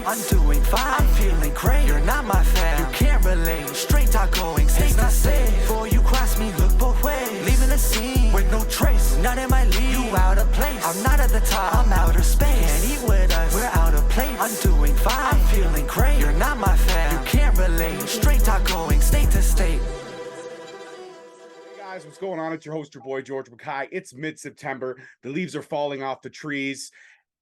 place. I'm doing fine, I'm feeling great. You're not my fan, you can't relate. Straight talk going, stay not safe. Before you cross me, look both ways. Leaving the scene with no trace, none in my league. You out of place, I'm not at the top, I'm outer space. Can't eat with us, we're out of place. I'm doing fine, I'm feeling great. You're not my fan, you can't relate. Straight talk going, state to state. Guys, what's going on? It's your host, your boy, George Mackay. It's mid-September. The leaves are falling off the trees.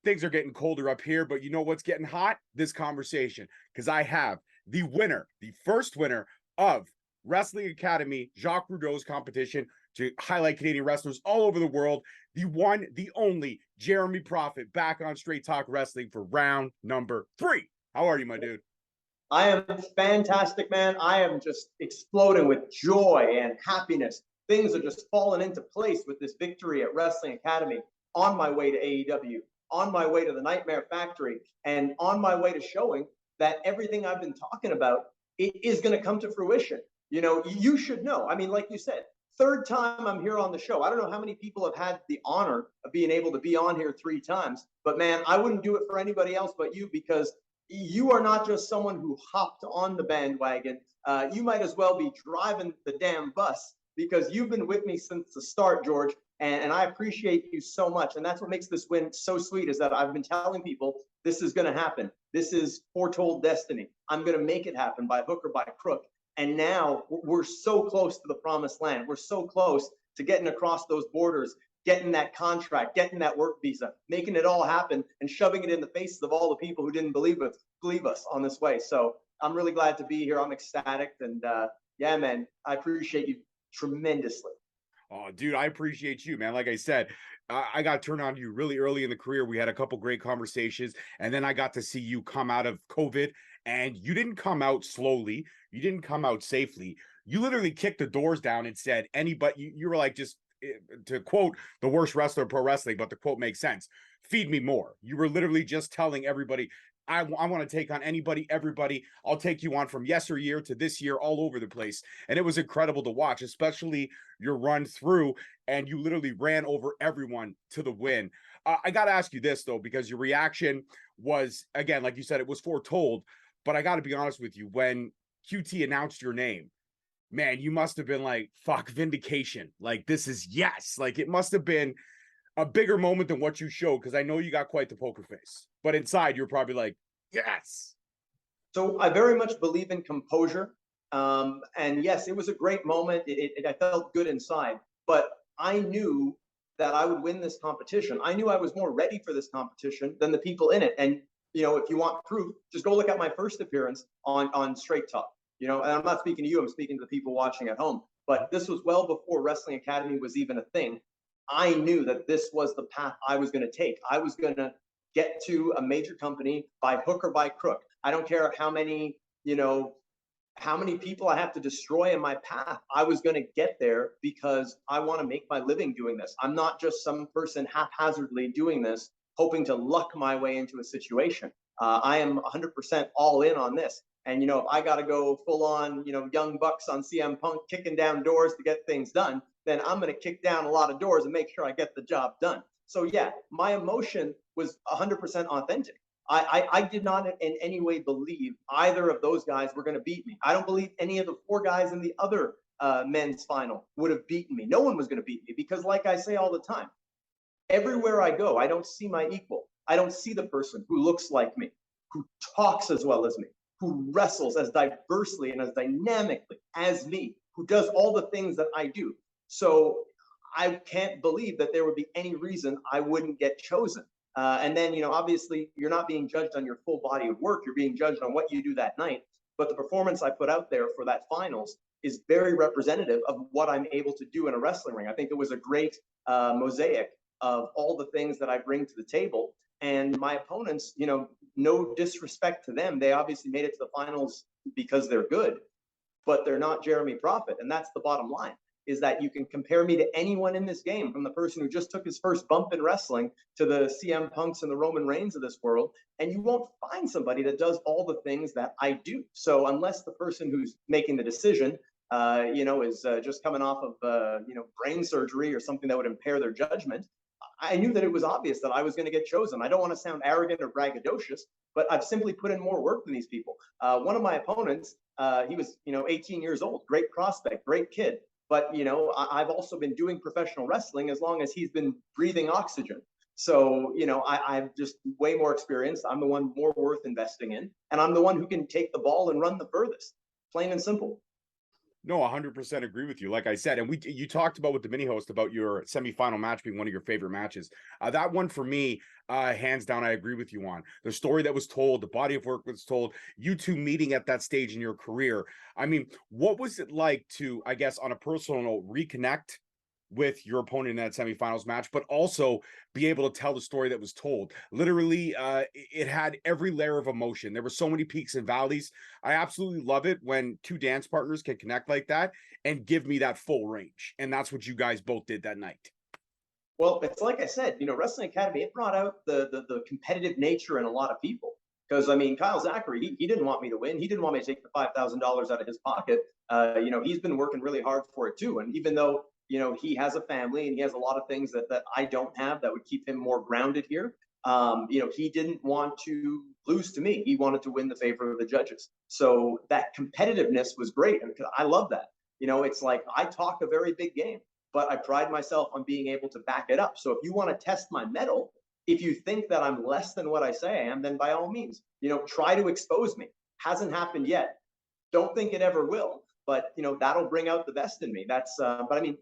Things are getting colder up here, but you know what's getting hot? This conversation, because I have the winner, the first winner of Wrestling Academy, Jacques Rougeau's competition to highlight Canadian wrestlers all over the world. The one, the only Jeremy Prophet back on Straight Talk Wrestling for round number 3. How are you, my dude? I am fantastic, man. I am just exploding with joy and happiness. Things are just falling into place with this victory at Wrestling Academy, on my way to AEW, on my way to the Nightmare Factory, and on my way to showing that everything I've been talking about, it is going to come to fruition. You know, you should know. I mean, like you said, third time I'm here on the show. I don't know how many people have had the honor of being able to be on here 3 times, but man, I wouldn't do it for anybody else but you, because you are not just someone who hopped on the bandwagon. You might as well be driving the damn bus, because you've been with me since the start, George, and I appreciate you so much. And that's what makes this win so sweet, is that I've been telling people this is going to happen. This is foretold destiny. I'm going to make it happen by hook or by crook. And now we're so close to the promised land. We're so close to getting across those borders, getting that contract, getting that work visa, making it all happen, and shoving it in the faces of all the people who didn't believe us on this way. So I'm really glad to be here. I'm ecstatic. And yeah, man, I appreciate you tremendously. Oh, dude, I appreciate you, man. Like I said, I got turned on to you really early in the career. We had a couple great conversations, and then I got to see you come out of COVID, and you didn't come out slowly. You didn't come out safely. You literally kicked the doors down and said, anybody, you were like, just to quote the worst wrestler in pro wrestling, but the quote makes sense, feed me more. You were literally just telling everybody, I want to take on anybody, everybody. I'll take you on from yesteryear to this year, all over the place. And it was incredible to watch, especially your run through, and you literally ran over everyone to the win. I got to ask you this, though, because your reaction was, again, like you said, it was foretold. But I got to be honest with you, when QT announced your name, man, you must have been like, fuck, vindication. Like, this is yes. Like, it must have been a bigger moment than what you showed, because I know you got quite the poker face, but inside you're probably like, yes. So I very much believe in composure. And yes, it was a great moment. I felt good inside, but I knew that I would win this competition. I knew I was more ready for this competition than the people in it. And, you know, if you want proof, just go look at my first appearance on Straight Talk. You know, and I'm not speaking to you, I'm speaking to the people watching at home. But this was well before Wrestling Academy was even a thing. I knew that this was the path I was going to take. I was going to get to a major company by hook or by crook. I don't care how many people I have to destroy in my path. I was going to get there because I want to make my living doing this. I'm not just some person haphazardly doing this, hoping to luck my way into a situation. I am 100% all in on this. And, you know, if I got to go full on, you know, Young Bucks on CM Punk kicking down doors to get things done, then I'm going to kick down a lot of doors and make sure I get the job done. So yeah, my emotion was 100% authentic. I did not in any way believe either of those guys were going to beat me. I don't believe any of the 4 guys in the other men's final would have beaten me. No one was going to beat me, because like I say all the time, everywhere I go, I don't see my equal. I don't see the person who looks like me, who talks as well as me, who wrestles as diversely and as dynamically as me, who does all the things that I do. So I can't believe that there would be any reason I wouldn't get chosen. And then, you know, obviously you're not being judged on your full body of work. You're being judged on what you do that night. But the performance I put out there for that finals is very representative of what I'm able to do in a wrestling ring. I think it was a great mosaic of all the things that I bring to the table. And my opponents, you know, no disrespect to them, they obviously made it to the finals because they're good, but they're not Jeremy Prophet. And that's the bottom line, is that you can compare me to anyone in this game, from the person who just took his first bump in wrestling to the CM Punks and the Roman Reigns of this world, and you won't find somebody that does all the things that I do. So unless the person who's making the decision, you know, is just coming off of, you know, brain surgery or something that would impair their judgment, I knew that it was obvious that I was going to get chosen. I don't want to sound arrogant or braggadocious, but I've simply put in more work than these people. One of my opponents, he was, 18 years old, great prospect, great kid. But, I've also been doing professional wrestling as long as he's been breathing oxygen. So, I'm just way more experienced. I'm the one more worth investing in, and I'm the one who can take the ball and run the furthest, plain and simple. No, 100% agree with you. Like I said, and you talked about with the mini host about your semifinal match being one of your favorite matches. That one for me, hands down, I agree with you on the story that was told, the body of work was told, you two meeting at that stage in your career. I mean, what was it like to, I guess, on a personal note, reconnect with your opponent in that semifinals match, but also be able to tell the story that was told? Literally, it had every layer of emotion. There were so many peaks and valleys. I absolutely love it when two dance partners can connect like that and give me that full range. And that's what you guys both did that night. Well, it's like I said, Wrestling Academy, it brought out the competitive nature in a lot of people. Because, I mean, Kyle Zachary, he didn't want me to win. He didn't want me to take the $5,000 out of his pocket. He's been working really hard for it too. And even though, he has a family and he has a lot of things that I don't have that would keep him more grounded here. He didn't want to lose to me. He wanted to win the favor of the judges. So that competitiveness was great. And I love that. It's like I talk a very big game, but I pride myself on being able to back it up. So if you want to test my mettle, if you think that I'm less than what I say I am, then by all means, try to expose me. Hasn't happened yet. Don't think it ever will, but that'll bring out the best in me. But I mean,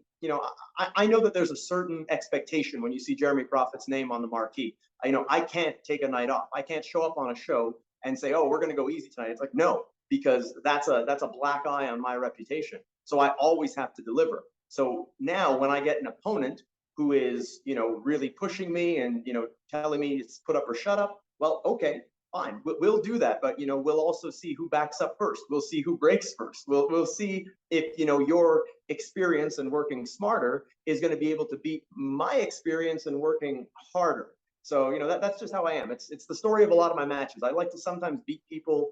I know that there's a certain expectation when you see Jeremy Prophet's name on the marquee. I can't take a night off. I can't show up on a show and say, oh, we're going to go easy tonight. It's like, no, because that's a black eye on my reputation. So I always have to deliver. So now when I get an opponent who is, really pushing me and, telling me it's put up or shut up, well, okay, fine, we'll do that. But, we'll also see who backs up first. We'll see who breaks first. We'll see if, your experience in working smarter is going to be able to beat my experience in working harder. So, that's just how I am. It's the story of a lot of my matches. I like to sometimes beat people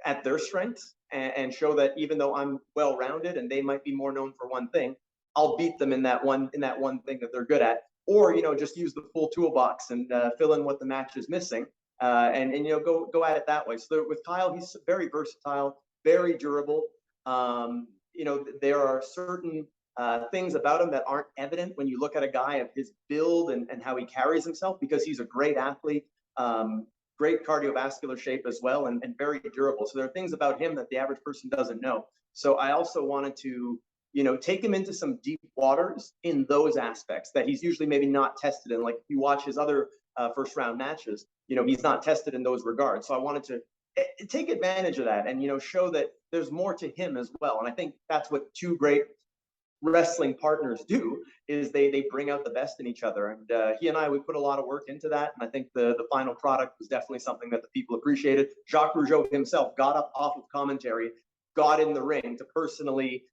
at their strengths and show that even though I'm well-rounded and they might be more known for one thing, I'll beat them in that one thing that they're good at, or just use the full toolbox and fill in what the match is missing, and go at it that way. So with Kyle, he's very versatile, very durable. There are certain things about him that aren't evident when you look at a guy of his build and how he carries himself, because he's a great athlete, great cardiovascular shape as well, and very durable. So there are things about him that the average person doesn't know. So I also wanted to take him into some deep waters in those aspects that he's usually maybe not tested in. Like if you watch his other first round matches, he's not tested in those regards. So I wanted to take advantage of that and, show that there's more to him as well. And I think that's what two great wrestling partners do, is they bring out the best in each other. And he and we put a lot of work into that. And I think the final product was definitely something that the people appreciated. Jacques Rougeau himself got up off of commentary, got in the ring to personally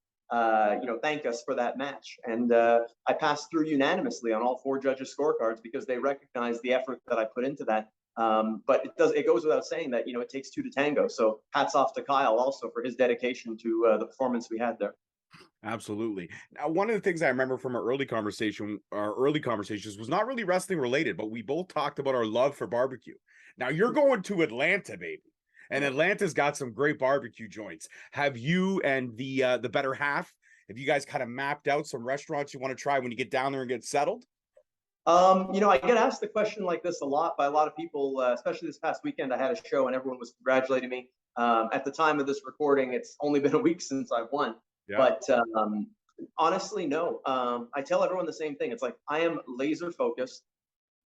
thank us for that match. And I passed through unanimously on all four judges' scorecards because they recognized the effort that I put into that. But it goes without saying that, it takes two to tango. So hats off to Kyle also for his dedication to the performance we had there. Absolutely. Now, one of the things I remember from our early conversations was not really wrestling related, but we both talked about our love for barbecue. Now you're going to Atlanta, baby. And Atlanta's got some great barbecue joints. Have you and the better half, have you guys kind of mapped out some restaurants you want to try when you get down there and get settled? I get asked the question like this a lot by a lot of people, especially this past weekend. I had a show and everyone was congratulating me. At the time of this recording, it's only been a week since I've won. Yeah. But honestly, no. I tell everyone the same thing. It's like I am laser focused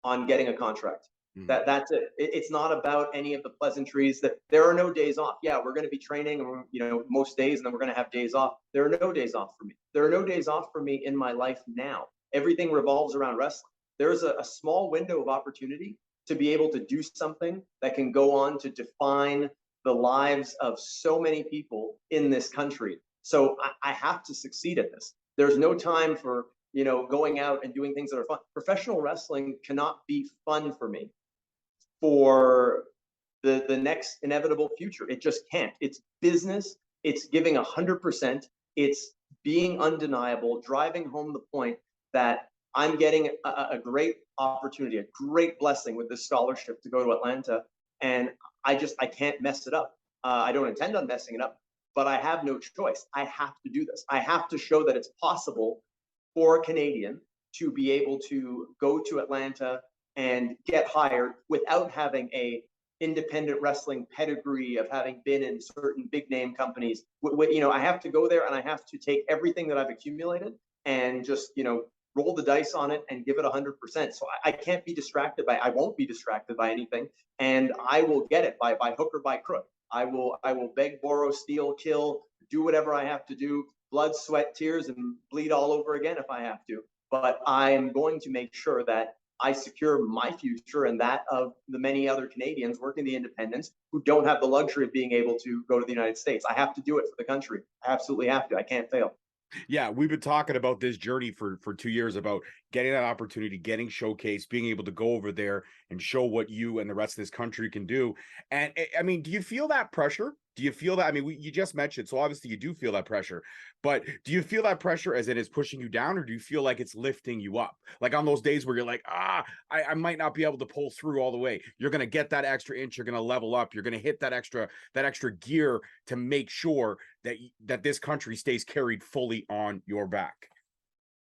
on getting a contract. That's it. It's not about any of the pleasantries. That there are no days off. Yeah, we're going to be training, most days, and then we're going to have days off. There are no days off for me. There are no days off for me in my life now. Everything revolves around wrestling. There's a small window of opportunity to be able to do something that can go on to define the lives of so many people in this country. So I have to succeed at this. There's no time for going out and doing things that are fun. Professional wrestling cannot be fun for me for the next inevitable future. It just can't. It's business. It's giving 100%. It's being undeniable, driving home the point that I'm getting a great opportunity, a great blessing with this scholarship to go to Atlanta, and I can't mess it up. I don't intend on messing it up, but I have no choice. I have to do this. I have to show that it's possible for a Canadian to be able to go to Atlanta and get hired without having a independent wrestling pedigree of having been in certain big name companies. I have to go there and I have to take everything that I've accumulated and just, roll the dice on it and give it 100%. So I can't be distracted I won't be distracted by anything. And I will get it by hook or by crook. I will beg, borrow, steal, kill, do whatever I have to do, blood, sweat, tears, and bleed all over again if I have to. But I am going to make sure that I secure my future and that of the many other Canadians working the independents who don't have the luxury of being able to go to the United States. I have to do it for the country. I absolutely have to. I can't fail. Yeah, we've been talking about this journey for 2 years, about getting that opportunity, getting showcased, being able to go over there and show what you and the rest of this country can do. And I mean, do you feel that pressure? Do you feel that? I mean, you just mentioned, so obviously you do feel that pressure, but do you feel that pressure as it is pushing you down, or do you feel like it's lifting you up? Like on those days where you're like, I might not be able to pull through all the way. You're going to get that extra inch. You're going to level up. You're going to hit that extra gear to make sure that this country stays carried fully on your back.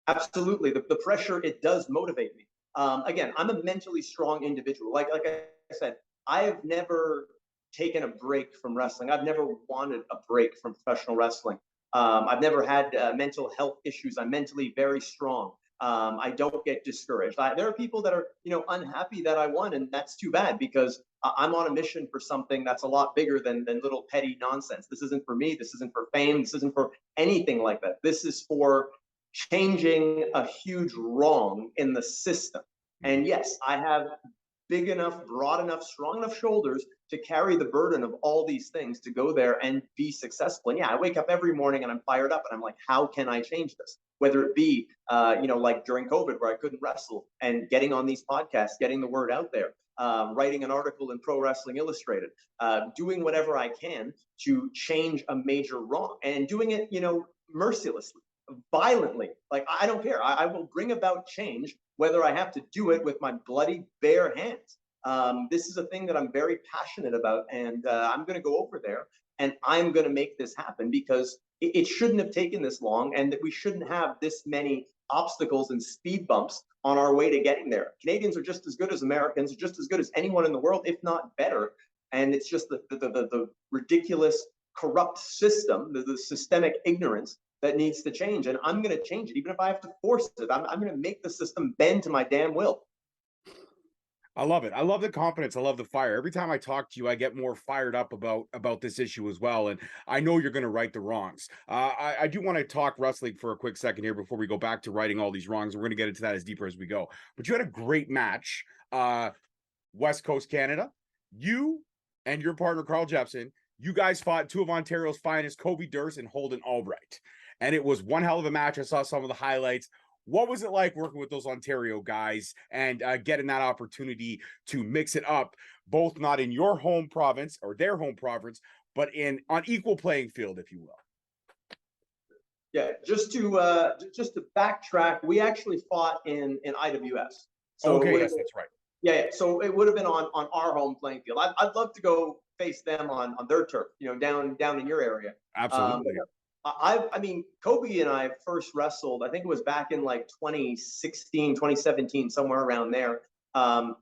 Absolutely. The pressure, it does motivate me. Again, I'm a mentally strong individual. Like I said, I have never taken a break from wrestling. I've never wanted a break from professional wrestling. I've never had mental health issues. I'm mentally very strong. I don't get discouraged. There are people that are, unhappy that I won, and that's too bad because I'm on a mission for something that's a lot bigger than little petty nonsense. This isn't for me. This isn't for fame. This isn't for anything like that. This is for changing a huge wrong in the system. And yes, I have big enough, broad enough, strong enough shoulders to carry the burden of all these things to go there and be successful. And yeah, I wake up every morning and I'm fired up and I'm like, how can I change this? Whether it be, like during COVID where I couldn't wrestle and getting on these podcasts, getting the word out there, writing an article in Pro Wrestling Illustrated, doing whatever I can to change a major wrong and doing it, mercilessly, violently. Like, I don't care. I will bring about change, whether I have to do it with my bloody bare hands. This is a thing that I'm very passionate about, and I'm going to go over there and I'm going to make this happen because it shouldn't have taken this long, and that we shouldn't have this many obstacles and speed bumps on our way to getting there. Canadians are just as good as Americans, are just as good as anyone in the world, if not better. And it's just the ridiculous, corrupt system, the systemic ignorance that needs to change. And I'm going to change it, even if I have to force it. I'm going to make the system bend to my damn will. I love it. I love the confidence. I love the fire. Every time I talk to you, I get more fired up about this issue as well. And I know you're going to right the wrongs. I do want to talk wrestling for a quick second here before we go back to righting all these wrongs. We're going to get into that as deeper as we go. But you had a great match, West Coast Canada. You and your partner, Carl Jepson, you guys fought two of Ontario's finest, Kobe Durst and Holden Albright. And it was one hell of a match. I saw some of the highlights. What was it like working with those Ontario guys and getting that opportunity to mix it up, both not in your home province or their home province, but on equal playing field, if you will? Yeah, just to backtrack, we actually fought in IWS. So okay, yes, that's right. Yeah, so it would have been on our home playing field. I'd love to go face them on their turf, down in your area. Absolutely. I mean, Kobe and I first wrestled, I think it was back in like 2016, 2017, somewhere around there. I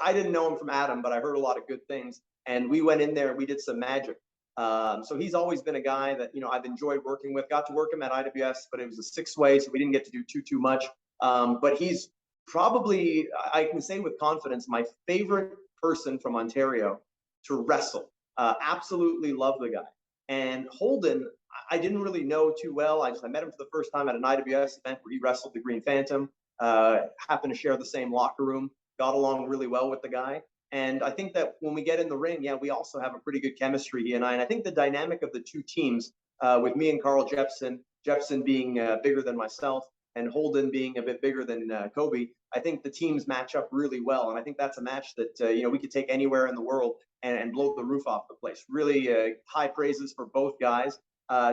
didn't know him from Adam, but I heard a lot of good things. And we went in there and we did some magic. So he's always been a guy that, I've enjoyed working with. Got to work him at IWS, but it was a 6-way, so we didn't get to do too much. But he's probably, I can say with confidence, my favorite person from Ontario to wrestle. Absolutely love the guy. And Holden, I didn't really know too well. I met him for the first time at an IWS event where he wrestled the Green Phantom, happened to share the same locker room, got along really well with the guy. And I think that when we get in the ring, yeah, we also have a pretty good chemistry, he and I. And I think the dynamic of the two teams, with me and Carl Jepson being bigger than myself and Holden being a bit bigger than Kobe, I think the teams match up really well. And I think that's a match that, we could take anywhere in the world and blow the roof off the place. Really high praises for both guys.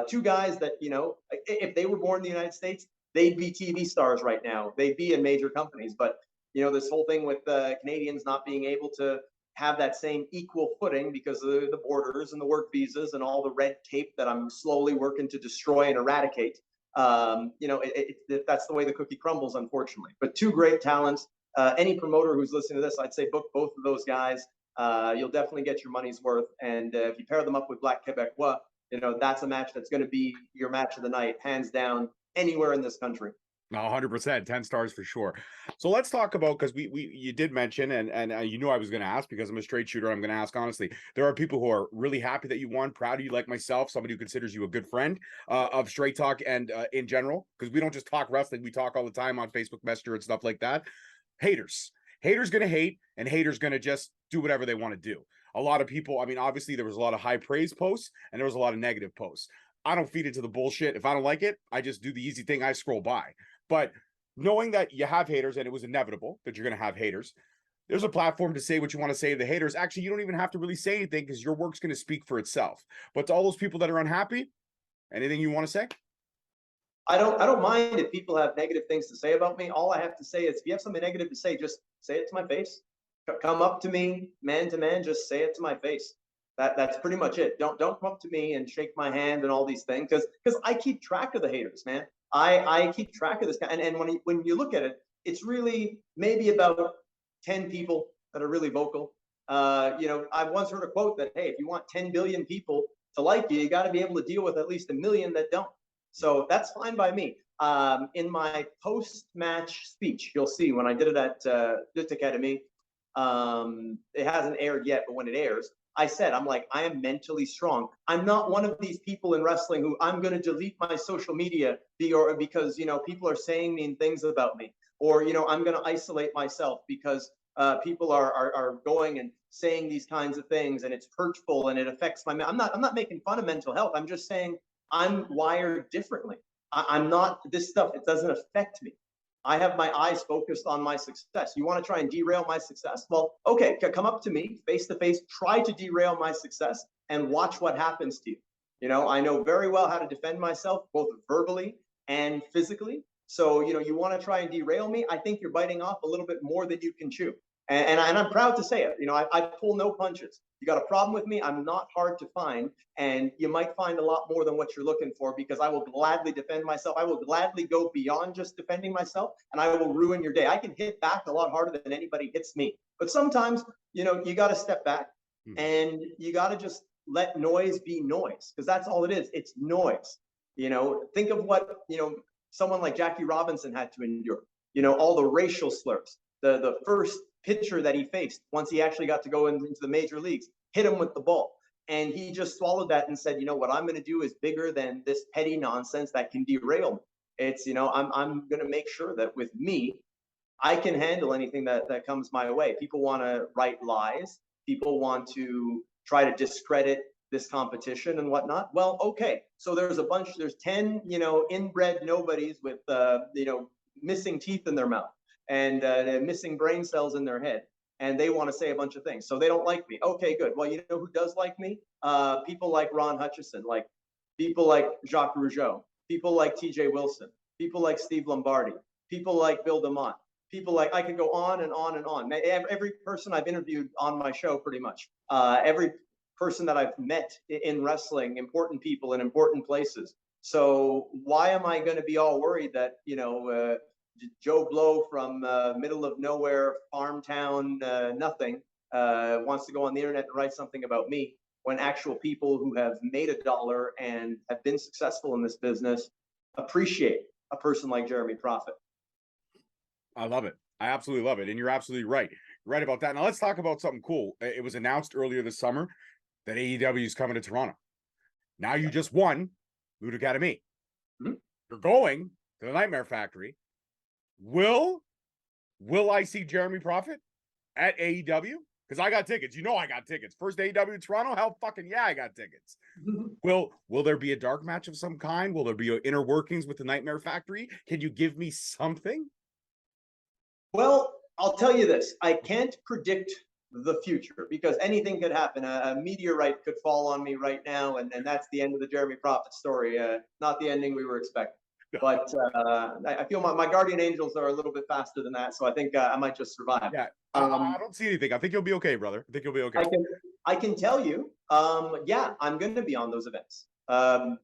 Two guys that, if they were born in the United States, they'd be TV stars right now. They'd be in major companies. But, this whole thing with Canadians not being able to have that same equal footing because of the borders and the work visas and all the red tape that I'm slowly working to destroy and eradicate. That's the way the cookie crumbles, unfortunately. But two great talents. Any promoter who's listening to this, I'd say book both of those guys. You'll definitely get your money's worth. And if you pair them up with Black Quebecois, that's a match that's going to be your match of the night, hands down, anywhere in this country. 100%, 10 stars for sure. So let's talk about, because you did mention, and you knew I was going to ask, because I'm a straight shooter, I'm going to ask honestly. There are people who are really happy that you won, proud of you, like myself, somebody who considers you a good friend of Straight Talk and in general, because we don't just talk wrestling, we talk all the time on Facebook Messenger and stuff like that. Haters going to hate, and haters going to just do whatever they want to do. A lot of people, I mean, obviously there was a lot of high praise posts and there was a lot of negative posts. I don't feed into the bullshit. If I don't like it, I just do the easy thing. I scroll by. But knowing that you have haters, and it was inevitable that you're going to have haters, there's a platform to say what you want to say to the haters. Actually, you don't even have to really say anything because your work's going to speak for itself. But to all those people that are unhappy, anything you want to say? I don't mind if people have negative things to say about me. All I have to say is, if you have something negative to say, just say it to my face. Come up to me, man to man, just say it to my face. That's pretty much it. Don't come up to me and shake my hand and all these things, because I keep track of the haters, man. I keep track of this guy. And when you look at it, it's really maybe about 10 people that are really vocal. I've once heard a quote that, hey, if you want 10 billion people to like you, you got to be able to deal with at least 1 million that don't. So that's fine by me. In my post-match speech, you'll see when I did it at Lutte Academy, it hasn't aired yet, but when it airs, I said, I am mentally strong. I'm not one of these people in wrestling who I'm going to delete my social media because, people are saying mean things about me, or, I'm going to isolate myself because people are going and saying these kinds of things and it's hurtful and it affects I'm not making fun of mental health. I'm just saying I'm wired differently. I'm not this stuff. It doesn't affect me. I have my eyes focused on my success. You want to try and derail my success? Well, okay, come up to me face to face, try to derail my success and watch what happens to you. I know very well how to defend myself, both verbally and physically. So, you want to try and derail me, I think you're biting off a little bit more than you can chew. And I'm proud to say it. I pull no punches. You got a problem with me, I'm not hard to find, and you might find a lot more than what you're looking for, because I will gladly defend myself. I will gladly go beyond just defending myself, and I will ruin your day. I can hit back a lot harder than anybody hits me. But sometimes, you got to step back and you got to just let noise be noise, because that's all it is. It's noise. Think of what, someone like Jackie Robinson had to endure, all the racial slurs, the first pitcher that he faced once he actually got to go into the major leagues, hit him with the ball. And he just swallowed that and said, what I'm going to do is bigger than this petty nonsense that can derail me. It's, I'm going to make sure that with me, I can handle anything that comes my way. People want to write lies. People want to try to discredit this competition and whatnot. Well, okay. So there's 10, inbred nobodies with, missing teeth in their mouth and missing brain cells in their head. And they want to say a bunch of things. So they don't like me. Okay, good. Well, you know who does like me? People like Ron Hutchison, like people like Jacques Rougeau, people like TJ Wilson, people like Steve Lombardi, people like Bill DeMott, people like, I could go on and on and on. Every person I've interviewed on my show, pretty much, every person that I've met in wrestling, important people in important places. So why am I going to be all worried that, Joe Blow from middle of nowhere, farm town, nothing, wants to go on the internet and write something about me, when actual people who have made $1 and have been successful in this business appreciate a person like Jeremy Prophet. I love it. I absolutely love it. And you're absolutely right. You're right about that. Now let's talk about something cool. It was announced earlier this summer that AEW is coming to Toronto. Now you just won Lutte Academy. Mm-hmm. You're going to the Nightmare Factory. Will I see Jeremy Prophet at AEW? Because I got tickets. I got tickets. First AEW in Toronto? Hell fucking yeah, I got tickets. Will there be a dark match of some kind? Will there be inner workings with the Nightmare Factory? Can you give me something? Well, I'll tell you this. I can't predict the future because anything could happen. A meteorite could fall on me right now, and that's the end of the Jeremy Prophet story. Not the ending we were expecting. but I feel my guardian angels are a little bit faster than that, so I think I might just survive. Yeah, I don't see anything. I think you'll be okay, brother. I think you'll be okay. I can tell you, yeah, I'm going to be on those events. I'm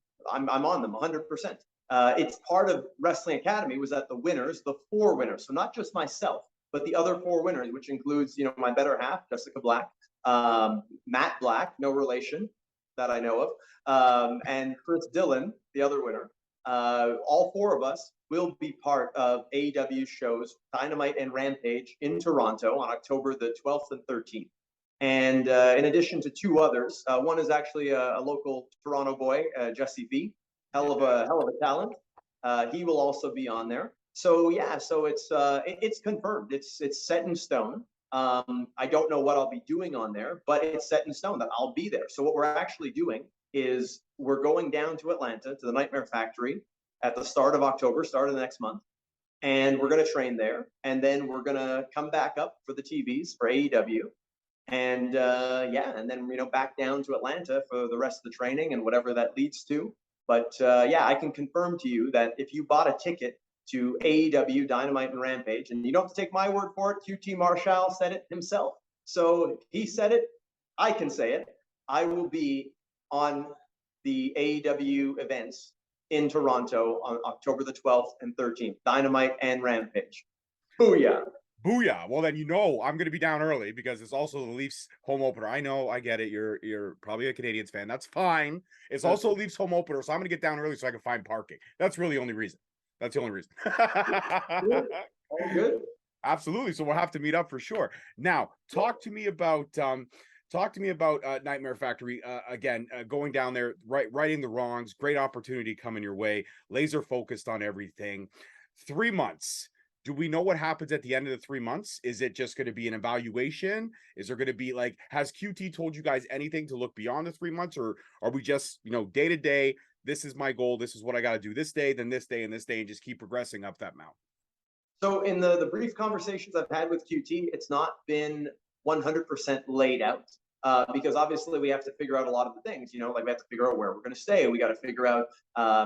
on them 100%. It's part of Wrestling Academy was that the winners, the 4 winners, so not just myself, but the other 4 winners, which includes, you know, my better half, Jessica Black, Matt Black, no relation that I know of, and Chris Dillon, the other winner. All 4 of us will be part of AEW shows Dynamite and Rampage in Toronto on October the 12th and 13th. And in addition to 2 others, one is actually a local Toronto boy, Jesse V, hell of a talent. He will also be on there. So yeah, so it's confirmed. It's set in stone. I don't know what I'll be doing on there, but it's set in stone that I'll be there. So what we're actually doing is we're going down to Atlanta to the Nightmare Factory at the start of October, start of the next month. And we're going to train there. And then we're going to come back up for the TVs for AEW. And yeah, and then, you know, back down to Atlanta for the rest of the training and whatever that leads to. But yeah, I can confirm to you that if you bought a ticket to AEW Dynamite and Rampage, and you don't have to take my word for it, QT Marshall said it himself. So he said it, I can say it. I will be on the AEW events in Toronto on October the 12th and 13th, Dynamite and Rampage. Booyah. Booyah. Well, then, you know, I'm going to be down early because it's also the Leafs home opener. I know, I get it. You're probably a Canadiens fan. That's fine. It's also Leafs home opener, so I'm going to get down early so I can find parking. That's really the only reason. That's the only reason. All good. Absolutely. So we'll have to meet up for sure. Now, talk to me about Nightmare Factory. Again, going down there, righting the wrongs. Great opportunity coming your way. Laser focused on everything. 3 months. Do we know what happens at the end of the 3 months? Is it just going to be an evaluation? Is there going to be like, has QT told you guys anything to look beyond the 3 months, or are we just, you know, day to day? This is my goal. This is what I got to do this day, then this day, and this day, and just keep progressing up that mountain. So in the brief conversations I've had with QT, it's not been 100% laid out because obviously we have to figure out a lot of the things, you know, like we have to figure out where we're going to stay. We got to figure out,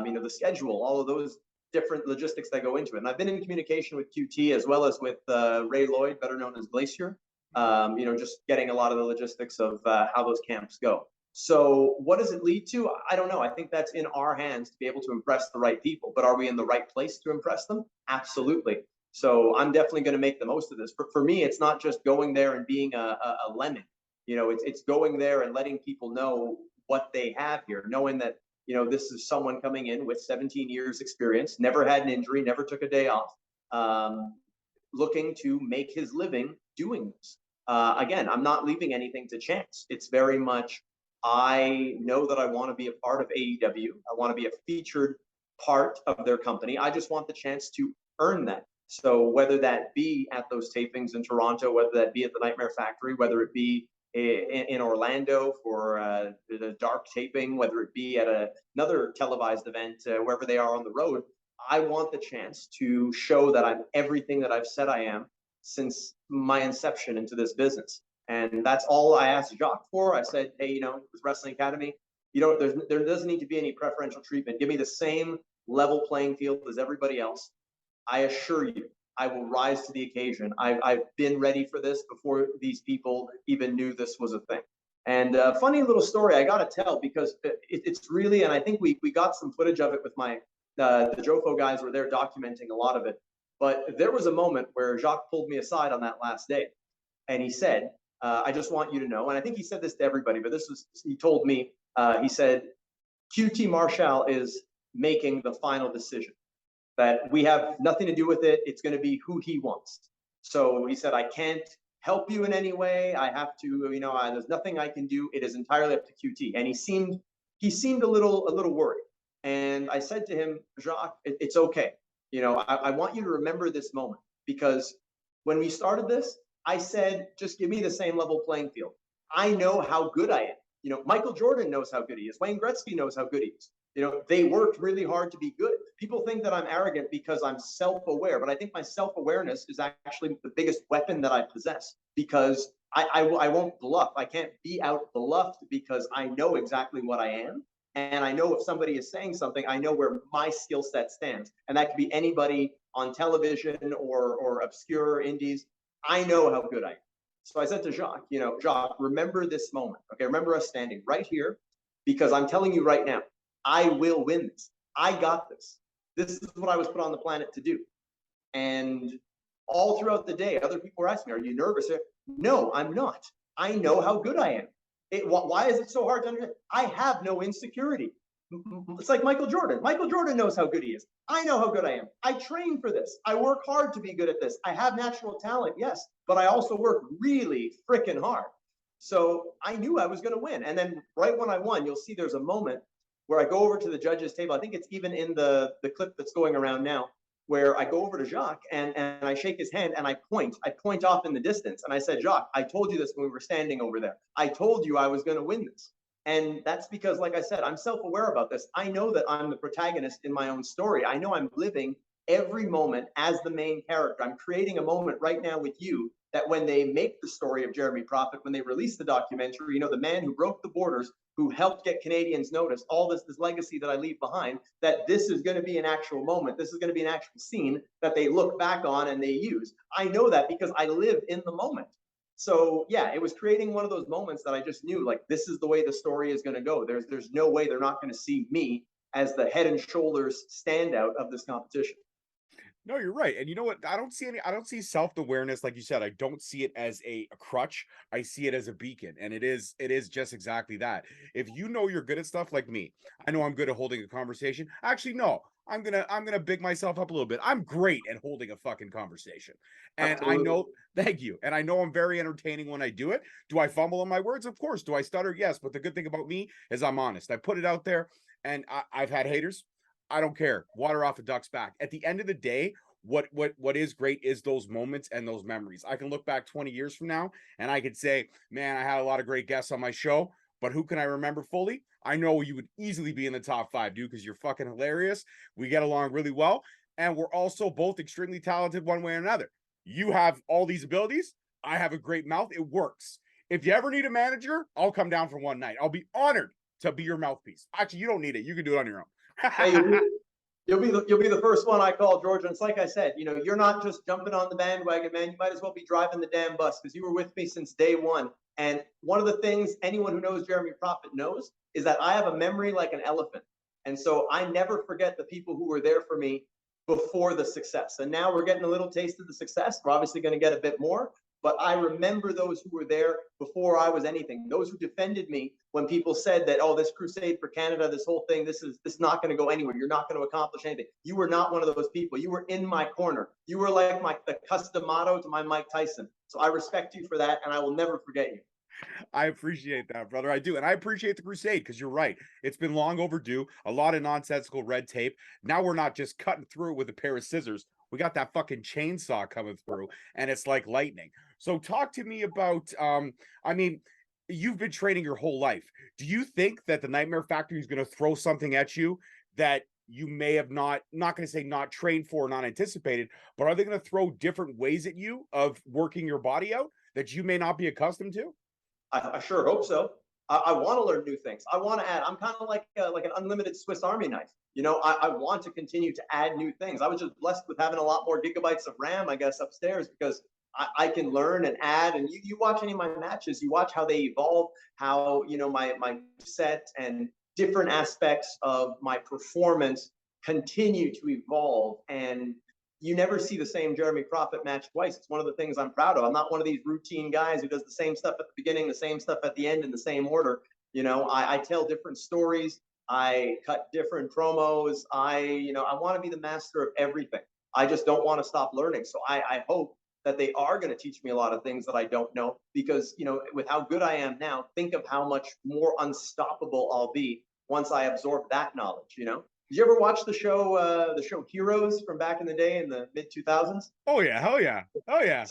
you know, the schedule, all of those different logistics that go into it. And I've been in communication with QT as well as with Ray Lloyd, better known as Glacier, you know, just getting a lot of the logistics of how those camps go. So what does it lead to? I don't know. I think that's in our hands to be able to impress the right people. But are we in the right place to impress them? Absolutely. So I'm definitely going to make the most of this. For me, it's not just going there and being a lemon. You know, it's going there and letting people know what they have here, knowing that, you know, this is someone coming in with 17 years experience, never had an injury, never took a day off, looking to make his living doing this. Again, I'm not leaving anything to chance. It's very much, I know that I want to be a part of AEW. I want to be a featured part of their company. I just want the chance to earn that. So whether that be at those tapings in Toronto, whether that be at the Nightmare Factory, whether it be in Orlando for the dark taping, whether it be at another televised event, wherever they are on the road, I want the chance to show that I'm everything that I've said I am since my inception into this business. And that's all I asked Jacques for. I said, hey, you know, with Wrestling Academy, you know, there doesn't need to be any preferential treatment. Give me the same level playing field as everybody else. I assure you, I will rise to the occasion. I've been ready for this before these people even knew this was a thing. And a funny little story I got to tell, because it's really, and I think we got some footage of it with the Jofo guys were there documenting a lot of it. But there was a moment where Jacques pulled me aside on that last day. And he said, I just want you to know, and I think he said this to everybody, but he told me, he said, QT Marshall is making the final decision, that we have nothing to do with it. It's going to be who he wants. So he said, I can't help you in any way. I have to, you know, there's nothing I can do. It is entirely up to QT. And he seemed a little worried. And I said to him, Jacques, it's okay. You know, I want you to remember this moment, because when we started this, I said, just give me the same level playing field. I know how good I am. You know, Michael Jordan knows how good he is. Wayne Gretzky knows how good he is. You know, they worked really hard to be good. People think that I'm arrogant because I'm self-aware, but I think my self-awareness is actually the biggest weapon that I possess, because I won't bluff. I can't be out bluffed because I know exactly what I am. And I know if somebody is saying something, I know where my skill set stands. And that could be anybody on television or obscure indies. I know how good I am. So I said to Jacques, Jacques, remember this moment. Okay, remember us standing right here, because I'm telling you right now, I will win this. I got this. This is what I was put on the planet to do. And all throughout the day, other people were asking me, are you nervous? No, I'm not. I know how good I am. Why is it so hard to understand? I have no insecurity. It's like Michael Jordan. Michael Jordan knows how good he is. I know how good I am. I train for this. I work hard to be good at this. I have natural talent, yes, but I also work really freaking hard. So I knew I was going to win. And then right when I won, you'll see there's a moment where I go over to the judges' table. I think it's even in the clip that's going around now, where I go over to Jacques and I shake his hand and I point off in the distance. And I said, Jacques, I told you this when we were standing over there. I told you I was going to win this. And that's because, like I said, I'm self-aware about this. I know that I'm the protagonist in my own story. I know I'm living every moment as the main character. I'm creating a moment right now with you that when they make the story of Jeremy Prophet, when they release the documentary, the man who broke the borders, who helped get Canadians noticed, all this legacy that I leave behind, that this is going to be an actual moment. This is going to be an actual scene that they look back on and they use. I know that because I live in the moment. So yeah, it was creating one of those moments that I just knew, like, this is the way the story is going to go. There's no way they're not going to see me as the head and shoulders standout of this competition. No, you're right. And you know what? I don't see self-awareness, like you said. I don't see it as a crutch. I see it as a beacon. And it is just exactly that. If you know you're good at stuff like me, I know I'm good at holding a conversation. Actually, no, I'm gonna big myself up a little bit. I'm great at holding a fucking conversation. And Absolutely. I know, thank you. And I know I'm very entertaining when I do it. Do I fumble on my words? Of course. Do I stutter? Yes. But the good thing about me is I'm honest. I put it out there, and I've had haters. I don't care. Water off a duck's back. At the end of the day, what is great is those moments and those memories. I can look back 20 years from now and I could say, man, I had a lot of great guests on my show, but who can I remember fully? I know you would easily be in the top 5, dude, because you're fucking hilarious. We get along really well. And we're also both extremely talented one way or another. You have all these abilities. I have a great mouth. It works. If you ever need a manager, I'll come down for one night. I'll be honored to be your mouthpiece. Actually, you don't need it. You can do it on your own. Hey, you'll be the first one I call, George. And it's like I said, you're not just jumping on the bandwagon, man. You might as well be driving the damn bus, because you were with me since day one. And one of the things anyone who knows Jeremy Prophet knows is that I have a memory like an elephant. And so I never forget the people who were there for me before the success. And now we're getting a little taste of the success. We're obviously going to get a bit more. But I remember those who were there before I was anything, those who defended me when people said that, oh, this crusade for Canada, this whole thing, this is not going to go anywhere. You're not going to accomplish anything. You were not one of those people. You were in my corner. You were like the Customato to my Mike Tyson. So I respect you for that, and I will never forget you. I appreciate that, brother. I do. And I appreciate the crusade, because you're right. It's been long overdue. A lot of nonsensical red tape. Now we're not just cutting through it with a pair of scissors. We got that fucking chainsaw coming through, and it's like lightning. So talk to me about, you've been training your whole life. Do you think that the Nightmare Factory is going to throw something at you that you may have not going to say not trained for, not anticipated, but are they going to throw different ways at you of working your body out that you may not be accustomed to? I sure hope so. I want to learn new things. I want to add. I'm kind of like an unlimited Swiss Army knife. I want to continue to add new things. I was just blessed with having a lot more gigabytes of RAM, I guess, upstairs, because I can learn and add. And you watch any of my matches, you watch how they evolve, how my set and different aspects of my performance continue to evolve. And you never see the same Jeremy Prophet match twice. It's one of the things I'm proud of. I'm not one of these routine guys who does the same stuff at the beginning, the same stuff at the end in the same order. I tell different stories. I cut different promos. I want to be the master of everything. I just don't want to stop learning. So I hope that they are going to teach me a lot of things that I don't know, because, with how good I am now, think of how much more unstoppable I'll be once I absorb that knowledge, Did you ever watch the show Heroes from back in the day in the mid 2000s? Oh yeah, hell yeah, oh yeah.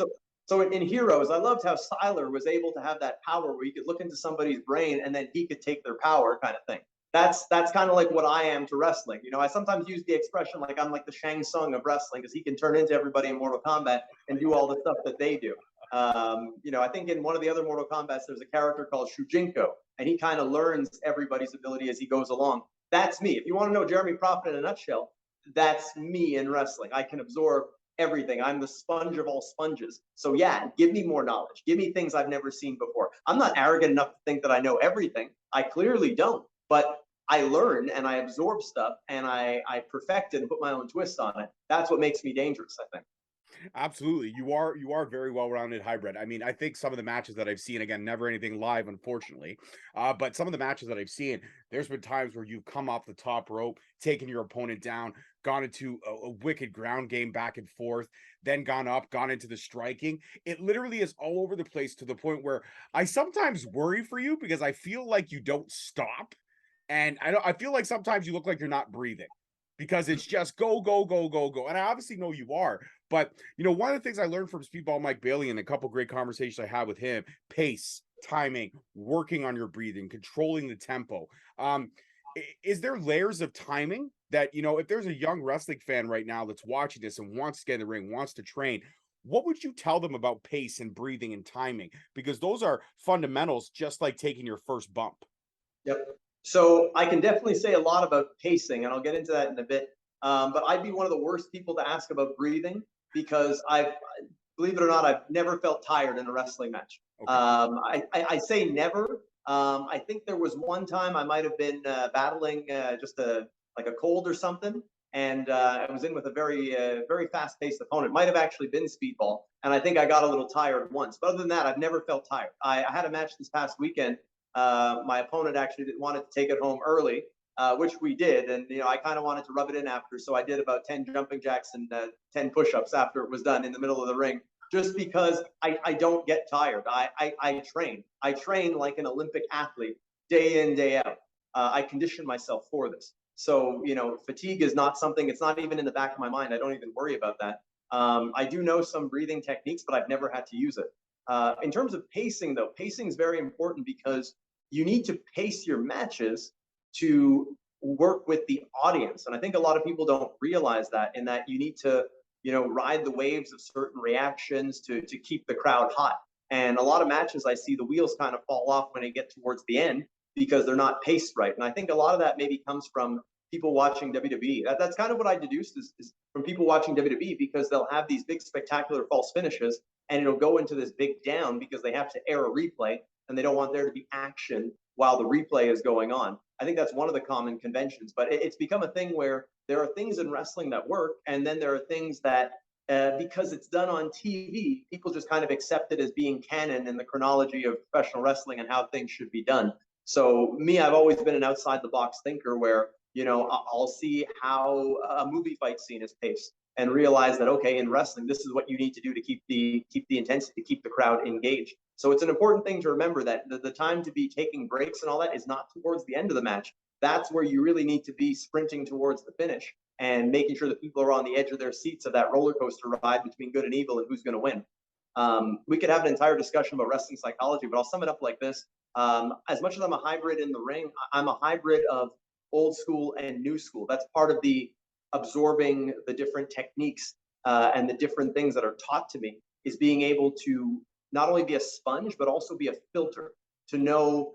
So in Heroes, I loved how Siler was able to have that power where he could look into somebody's brain and then he could take their power, kind of thing. That's kind of like what I am to wrestling. I sometimes use the expression like I'm like the Shang Tsung of wrestling, because he can turn into everybody in Mortal Kombat and do all the stuff that they do. I think in one of the other Mortal Kombats, there's a character called Shujinko, and he kind of learns everybody's ability as he goes along. That's me. If you want to know Jeremy Prophet in a nutshell, that's me in wrestling. I can absorb everything. I'm the sponge of all sponges. So yeah, give me more knowledge. Give me things I've never seen before. I'm not arrogant enough to think that I know everything. I clearly don't, but I learn and I absorb stuff and I perfect it and put my own twist on it. That's what makes me dangerous, I think. Absolutely. You are very well-rounded hybrid. I mean, I think some of the matches that I've seen, again, never anything live, unfortunately. But some of the matches that I've seen, there's been times where you've come off the top rope, taken your opponent down, gone into a wicked ground game back and forth, then gone up, gone into the striking. It literally is all over the place to the point where I sometimes worry for you because I feel like you don't stop. And I feel like sometimes you look like you're not breathing because it's just go, go, go, go, go. And I obviously know you are. But, one of the things I learned from Speedball Mike Bailey and a couple great conversations I had with him, pace, timing, working on your breathing, controlling the tempo. Is there layers of timing that, if there's a young wrestling fan right now that's watching this and wants to get in the ring, wants to train, what would you tell them about pace and breathing and timing? Because those are fundamentals, just like taking your first bump. Yep. So I can definitely say a lot about pacing, and I'll get into that in a bit. But I'd be one of the worst people to ask about breathing because believe it or not, I've never felt tired in a wrestling match. Okay. I say never. I think there was one time I might have been battling just like a cold or something, and I was in with a very fast-paced opponent. Might have actually been Speedball, and I think I got a little tired once. But other than that, I've never felt tired. I had a match this past weekend. My opponent actually wanted to take it home early, which we did. And, I kind of wanted to rub it in after. So I did about 10 jumping jacks and 10 push-ups after it was done in the middle of the ring, just because I don't get tired. I train. I train like an Olympic athlete day in, day out. I condition myself for this. So, fatigue is not something, it's not even in the back of my mind. I don't even worry about that. I do know some breathing techniques, but I've never had to use it. In terms of pacing, though, pacing is very important because you need to pace your matches to work with the audience. And I think a lot of people don't realize that, in that you need to, ride the waves of certain reactions to keep the crowd hot. And a lot of matches I see the wheels kind of fall off when they get towards the end because they're not paced right. And I think a lot of that maybe comes from people watching WWE. That's kind of what I deduced is from people watching WWE, because they'll have these big spectacular false finishes and it'll go into this big down because they have to air a replay and they don't want there to be action while the replay is going on. I think that's one of the common conventions, but it's become a thing where there are things in wrestling that work, and then there are things that, because it's done on TV, people just kind of accept it as being canon in the chronology of professional wrestling and how things should be done. So me, I've always been an outside the box thinker where, I'll see how a movie fight scene is paced and realize that, okay, in wrestling, this is what you need to do to keep the intensity, to keep the crowd engaged. So it's an important thing to remember that the time to be taking breaks and all that is not towards the end of the match. That's where you really need to be sprinting towards the finish and making sure that people are on the edge of their seats of that roller coaster ride between good and evil and who's going to win. We could have an entire discussion about wrestling psychology, but I'll sum it up like this. As much as I'm a hybrid in the ring, I'm a hybrid of old school and new school. That's part of the absorbing the different techniques and the different things that are taught to me, is being able to not only be a sponge, but also be a filter to know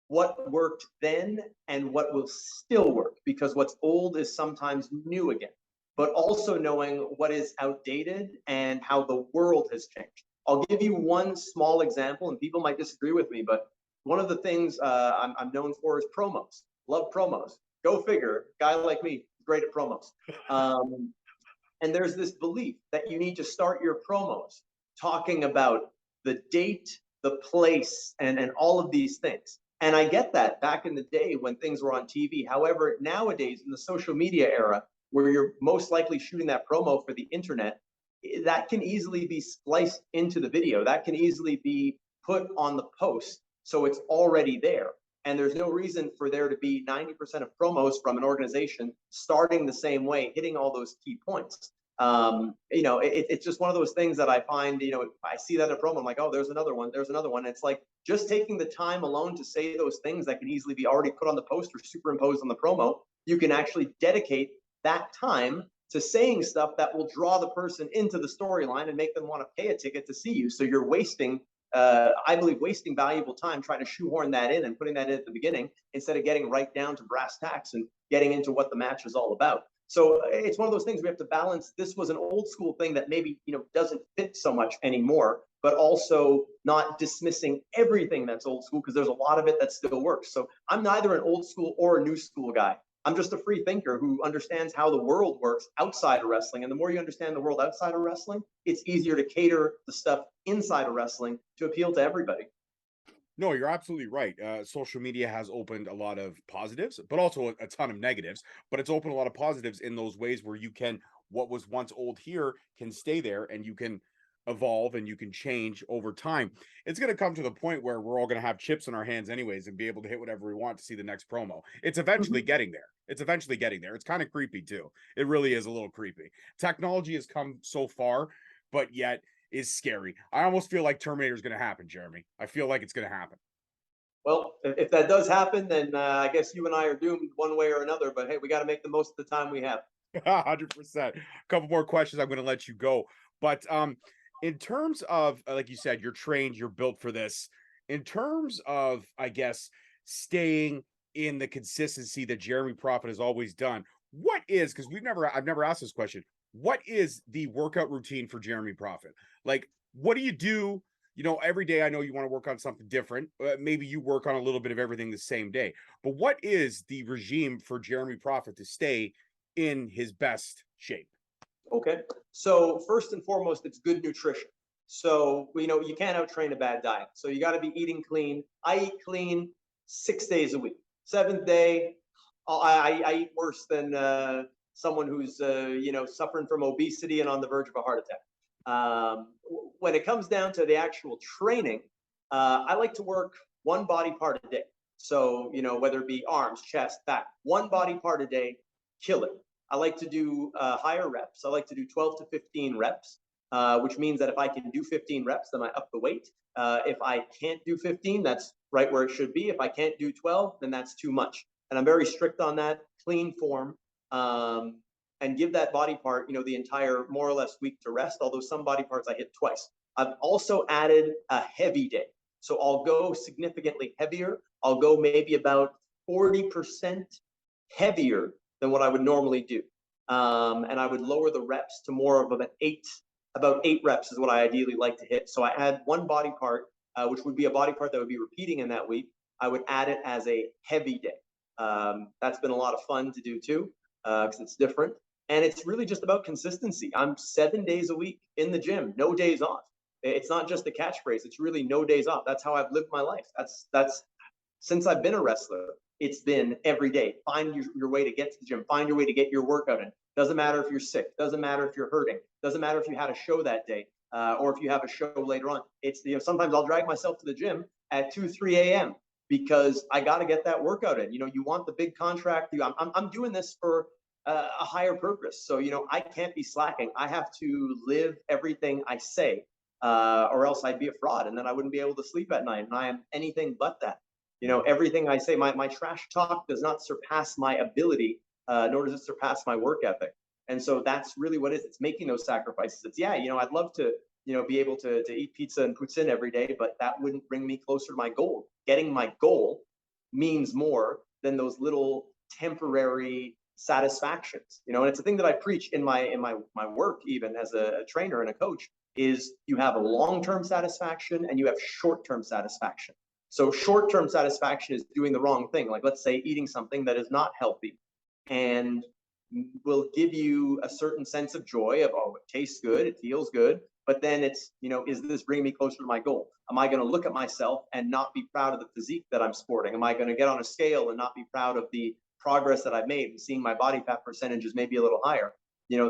what worked then and what will still work, because what's old is sometimes new again, but also knowing what is outdated and how the world has changed. I'll give you one small example, and people might disagree with me, but one of the things I'm known for is promos. Love promos. Go figure, guy like me, great at promos. And there's this belief that you need to start your promos talking about the date, the place, and all of these things. And I get that back in the day when things were on TV. However, nowadays in the social media era, where you're most likely shooting that promo for the internet, that can easily be spliced into the video. That can easily be put on the post. So it's already there. And there's no reason for there to be 90% of promos from an organization starting the same way, hitting all those key points. It's just one of those things that I find, I see that in a promo, I'm like, oh, there's another one. It's like just taking the time alone to say those things that can easily be already put on the post or superimposed on the promo. You can actually dedicate that time to saying stuff that will draw the person into the storyline and make them want to pay a ticket to see you. So you're wasting, I believe, wasting valuable time trying to shoehorn that in and putting that in at the beginning instead of getting right down to brass tacks and getting into what the match is all about. So it's one of those things we have to balance. This was an old school thing that maybe, doesn't fit so much anymore, but also not dismissing everything that's old school, because there's a lot of it that still works. So I'm neither an old school or a new school guy. I'm just a free thinker who understands how the world works outside of wrestling. And the more you understand the world outside of wrestling, it's easier to cater the stuff inside of wrestling to appeal to everybody. No, you're absolutely right. Social media has opened a lot of positives, but also a ton of negatives. But it's opened a lot of positives in those ways where you can, what was once old here can stay there, and you can evolve and you can change over time. It's going to come to the point where we're all going to have chips in our hands anyways and be able to hit whatever we want to see the next promo. It's eventually getting there. It's eventually getting there. It's kind of creepy too. It really is a little creepy. Technology has come so far, but yet is scary. I almost feel like Terminator is going to happen, Jeremy. I feel like it's going to happen. Well, if that does happen, then I guess you and I are doomed one way or another. But hey, we got to make the most of the time we have. 100%. A couple more questions. I'm going to let you go. But in terms of, like you said, you're trained, you're built for this. In terms of, I guess, staying in the consistency that Jeremy Prophet has always done, what is, because I've never asked this question, what is the workout routine for Jeremy Prophet? Like, what do you do? Every day I know you want to work on something different. Maybe you work on a little bit of everything the same day. But what is the regime for Jeremy Prophet to stay in his best shape? Okay. So first and foremost, it's good nutrition. So, you can't out-train a bad diet. So you got to be eating clean. I eat clean 6 days a week. Seventh day, I eat worse than someone who's, suffering from obesity and on the verge of a heart attack. When it comes down to the actual training, I like to work one body part a day. So, whether it be arms, chest, back, one body part a day, kill it. I like to do higher reps. I like to do 12 to 15 reps, which means that if I can do 15 reps, then I up the weight. If I can't do 15, that's right where it should be. If I can't do 12, then that's too much. And I'm very strict on that, clean form, and give that body part, the entire more or less week to rest, although some body parts I hit twice. I've also added a heavy day. So I'll go significantly heavier. I'll go maybe about 40% heavier than what I would normally do. And I would lower the reps to more of about eight reps is what I ideally like to hit. So I add one body part, which would be a body part that would be repeating in that week. I would add it as a heavy day. That's been a lot of fun to do too, because it's different. And it's really just about consistency. I'm 7 days a week in the gym, no days off. It's not just a catchphrase. It's really no days off. That's how I've lived my life. That's since I've been a wrestler. It's been every day. Find your way to get to the gym. Find your way to get your workout in. Doesn't matter if you're sick. Doesn't matter if you're hurting. Doesn't matter if you had a show that day, or if you have a show later on. It's sometimes I'll drag myself to the gym at 2, 3 a.m. because I got to get that workout in. You want the big contract. I'm doing this for a higher purpose. So I can't be slacking. I have to live everything I say, or else I'd be a fraud, and then I wouldn't be able to sleep at night. And I am anything but that. Everything I say, my trash talk does not surpass my ability, nor does it surpass my work ethic. And so that's really what it is. It's making those sacrifices. It's, I'd love to, be able to eat pizza and poutine every day, but that wouldn't bring me closer to my goal. Getting my goal means more than those little temporary satisfactions, and it's a thing that I preach in my work, even as a trainer and a coach, is you have a long-term satisfaction and you have short-term satisfaction. So short-term satisfaction is doing the wrong thing. Like, let's say eating something that is not healthy and will give you a certain sense of joy of, oh, it tastes good, it feels good, but then it's, is this bringing me closer to my goal? Am I going to look at myself and not be proud of the physique that I'm sporting? Am I going to get on a scale and not be proud of the progress that I've made and seeing my body fat percentage is maybe a little higher?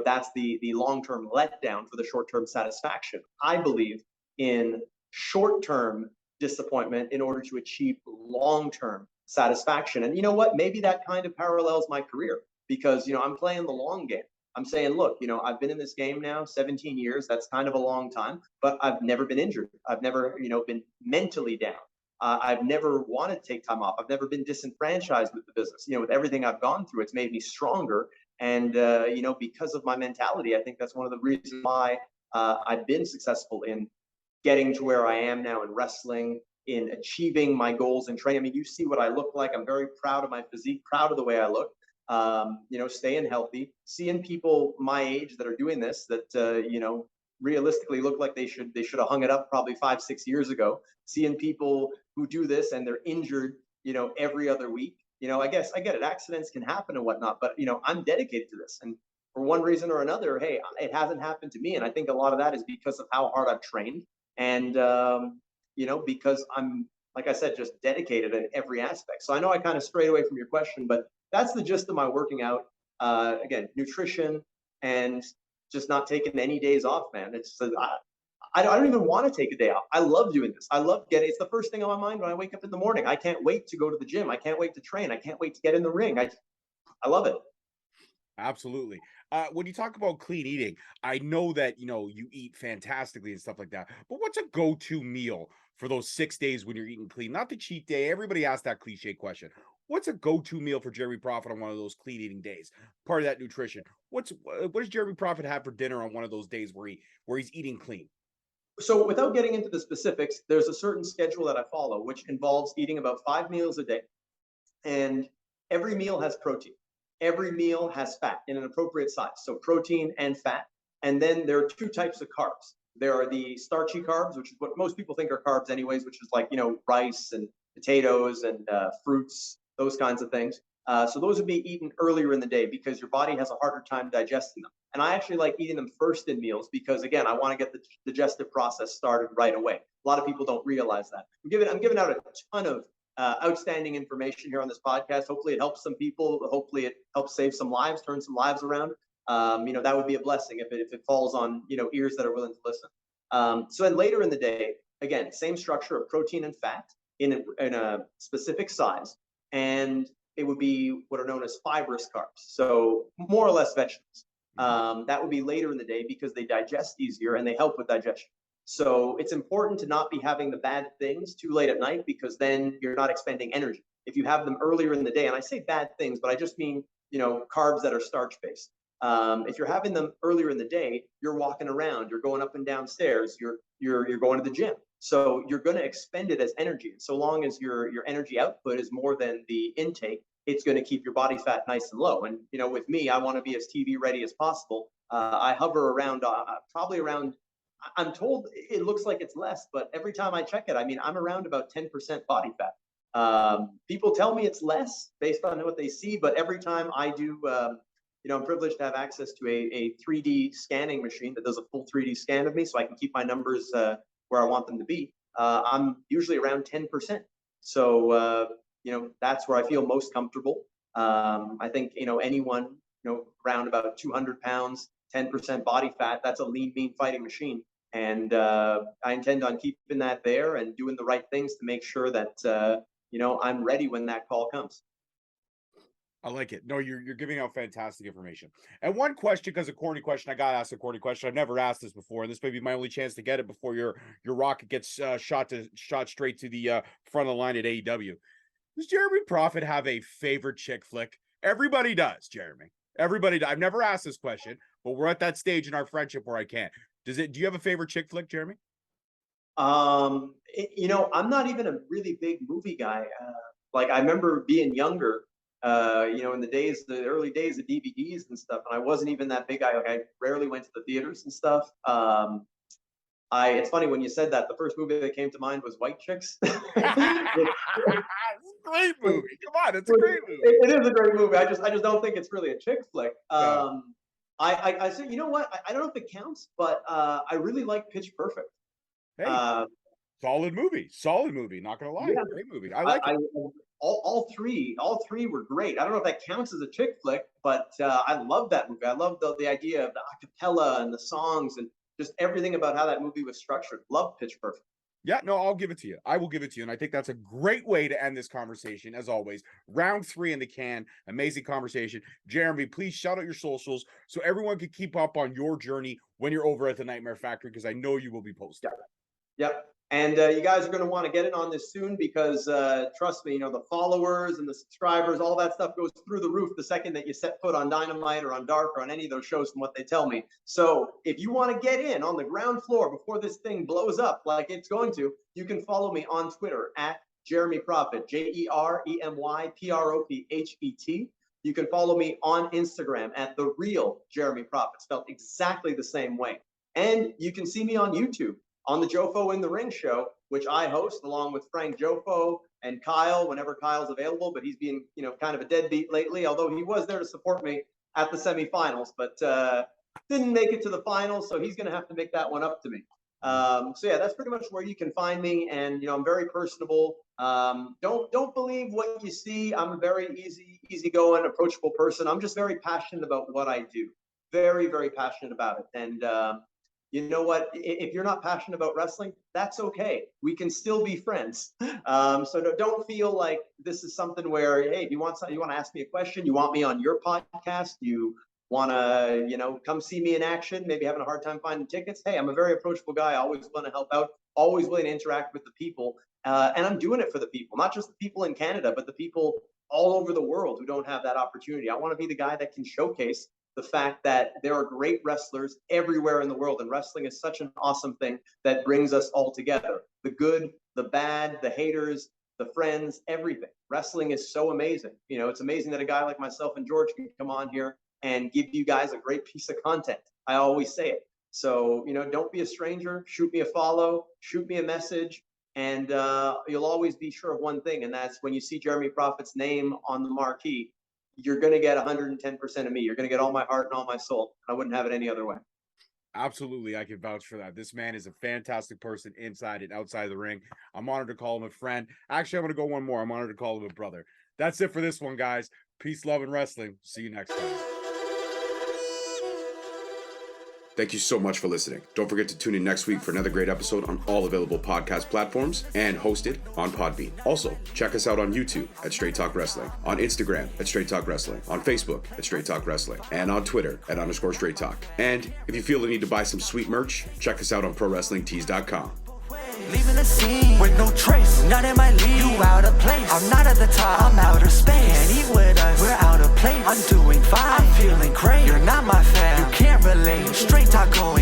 That's the long-term letdown for the short-term satisfaction. I believe in short-term disappointment in order to achieve long-term satisfaction. And you know what? Maybe that kind of parallels my career, because, I'm playing the long game. I'm saying, look, I've been in this game now 17 years. That's kind of a long time, but I've never been injured. I've never, been mentally down. I've never wanted to take time off. I've never been disenfranchised with the business. With everything I've gone through, it's made me stronger. And, because of my mentality, I think that's one of the reasons why I've been successful in getting to where I am now in wrestling, in achieving my goals in training. I mean, you see what I look like. I'm very proud of my physique, proud of the way I look. Staying healthy, seeing people my age that are doing this, that realistically look like they should have hung it up probably 5-6 years ago. Seeing people who do this and they're injured, every other week. I guess I get it. Accidents can happen and whatnot, but I'm dedicated to this, and for one reason or another, hey, it hasn't happened to me, and I think a lot of that is because of how hard I've trained, and because I'm, like I said, just dedicated in every aspect. So I know I kind of strayed away from your question, but that's the gist of my working out. Again, nutrition and just not taking any days off, man. It's I don't even want to take a day off. I love doing this. I love it's the first thing on my mind when I wake up in the morning. I can't wait to go to the gym. I can't wait to train. I can't wait to get in the ring. I love it. Absolutely. When you talk about clean eating, I know that you eat fantastically and stuff like that. But what's a go-to meal for those 6 days when you're eating clean? Not the cheat day. Everybody asks that cliche question. What's a go-to meal for Jeremy Prophet on one of those clean eating days? Part of that nutrition. What does Jeremy Prophet have for dinner on one of those days where he's eating clean? So without getting into the specifics, there's a certain schedule that I follow, which involves eating about 5 meals a day. And every meal has protein. Every meal has fat in an appropriate size. So protein and fat. And then there are 2 types of carbs. There are the starchy carbs, which is what most people think are carbs anyways, which is like, rice and potatoes and fruits, those kinds of things. So those would be eaten earlier in the day because your body has a harder time digesting them. And I actually like eating them first in meals because, again, I want to get the digestive process started right away. A lot of people don't realize that. I'm giving out a ton of outstanding information here on this podcast. Hopefully it helps some people. Hopefully it helps save some lives, turn some lives around. That would be a blessing if it falls on, ears that are willing to listen. So then later in the day, again, same structure of protein and fat in a specific size. And it would be what are known as fibrous carbs. So more or less vegetables. That would be later in the day because they digest easier and they help with digestion. So it's important to not be having the bad things too late at night because then you're not expending energy. If you have them earlier in the day, and I say bad things, but I just mean, carbs that are starch based. If you're having them earlier in the day, you're walking around, you're going up and down stairs, you're going to the gym. So you're going to expend it as energy. So long as your energy output is more than the intake, it's going to keep your body fat nice and low. And, with me, I want to be as TV ready as possible. I hover around, probably around, I'm told it looks like it's less, but every time I check it, I'm around about 10% body fat. People tell me it's less based on what they see, but every time I do, I'm privileged to have access to a 3D scanning machine that does a full 3D scan of me so I can keep my numbers where I want them to be. I'm usually around 10%. So, that's where I feel most comfortable. I think, anyone, around about 200 pounds, 10% body fat, that's a lean, mean fighting machine. And I intend on keeping that there and doing the right things to make sure that, I'm ready when that call comes. I like it. No, you're giving out fantastic information. And one question, because a corny question, I gotta ask a corny question. I've never asked this before, and this may be my only chance to get it before your rocket gets shot straight to the front of the line at AEW. Does Jeremy Prophet have a favorite chick flick? Everybody does, Jeremy. Everybody does. I've never asked this question, but we're at that stage in our friendship where I can. Do you have a favorite chick flick, Jeremy? I'm not even a really big movie guy. Like I remember being younger, in the early days of DVDs and stuff, and I wasn't even that big guy. Like I rarely went to the theaters and stuff. It's funny when you said that. The first movie that came to mind was White Chicks. It's a great movie. Come on, it's a great movie. It is a great movie. I just don't think it's really a chick flick. No. I said, you know what? I don't know if it counts, but I really like Pitch Perfect. Hey, solid movie. Not gonna lie, yeah. Great movie. I like it. All three were great. I don't know if that counts as a chick flick, but I love that movie. I love the idea of the acapella and the songs and just everything about how that movie was structured. Love Pitch Perfect. Yeah, no, I'll give it to you. I will give it to you. And I think that's a great way to end this conversation. As always, round 3 in the can. Amazing conversation. Jeremy, please shout out your socials so everyone can keep up on your journey when you're over at the Nightmare Factory, because I know you will be posting. Yep. And you guys are going to want to get in on this soon because trust me, the followers and the subscribers, all that stuff goes through the roof the second that you set foot on Dynamite or on Dark or on any of those shows from what they tell me. So if you want to get in on the ground floor before this thing blows up like it's going to, you can follow me on Twitter at Jeremy Prophet, JeremyProphet. You can follow me on Instagram at The Real Jeremy Prophet, spelled exactly the same way. And you can see me on YouTube on the Jofo in the Ring show, which I host along with Frank Jofo and Kyle whenever Kyle's available, but he's been, kind of a deadbeat lately, although he was there to support me at the semifinals, but didn't make it to the finals, so he's going to have to make that one up to me. So yeah, that's pretty much where you can find me, and I'm very personable. Don't believe what you see. I'm a very easygoing, approachable person. I'm just very passionate about what I do. Very, very passionate about it. And you know what? If you're not passionate about wrestling, that's okay. We can still be friends. So don't feel like this is something where, hey, if you want something, you want to ask me a question, you want me on your podcast, you want to, come see me in action, maybe having a hard time finding tickets. Hey, I'm a very approachable guy. Always willing to help out, always willing to interact with the people. And I'm doing it for the people, not just the people in Canada, but the people all over the world who don't have that opportunity. I want to be the guy that can showcase the fact that there are great wrestlers everywhere in the world. And wrestling is such an awesome thing that brings us all together. The good, the bad, the haters, the friends, everything. Wrestling is so amazing. It's amazing that a guy like myself and George can come on here and give you guys a great piece of content. I always say it. So, don't be a stranger. Shoot me a follow, shoot me a message. And you'll always be sure of one thing. And that's when you see Jeremy Prophet's name on the marquee, you're going to get 110% of me. You're going to get all my heart and all my soul. I wouldn't have it any other way. Absolutely. I can vouch for that. This man is a fantastic person inside and outside the ring. I'm honored to call him a friend. Actually, I'm going to go one more. I'm honored to call him a brother. That's it for this one, guys. Peace, love, and wrestling. See you next time. Thank you so much for listening. Don't forget to tune in next week for another great episode on all available podcast platforms and hosted on Podbean. Also, check us out on YouTube at Straight Talk Wrestling, on Instagram at Straight Talk Wrestling, on Facebook at Straight Talk Wrestling, and on Twitter at _Straight Talk. And if you feel the need to buy some sweet merch, check us out on ProWrestlingTees.com. Leaving the scene with no trace, not in my league. You out of place. I'm not at the top, I'm outer space. Can't eat with us, we're out of place. I'm doing fine, I'm feeling great. You're not my fan, you can't relate. Straight talk going.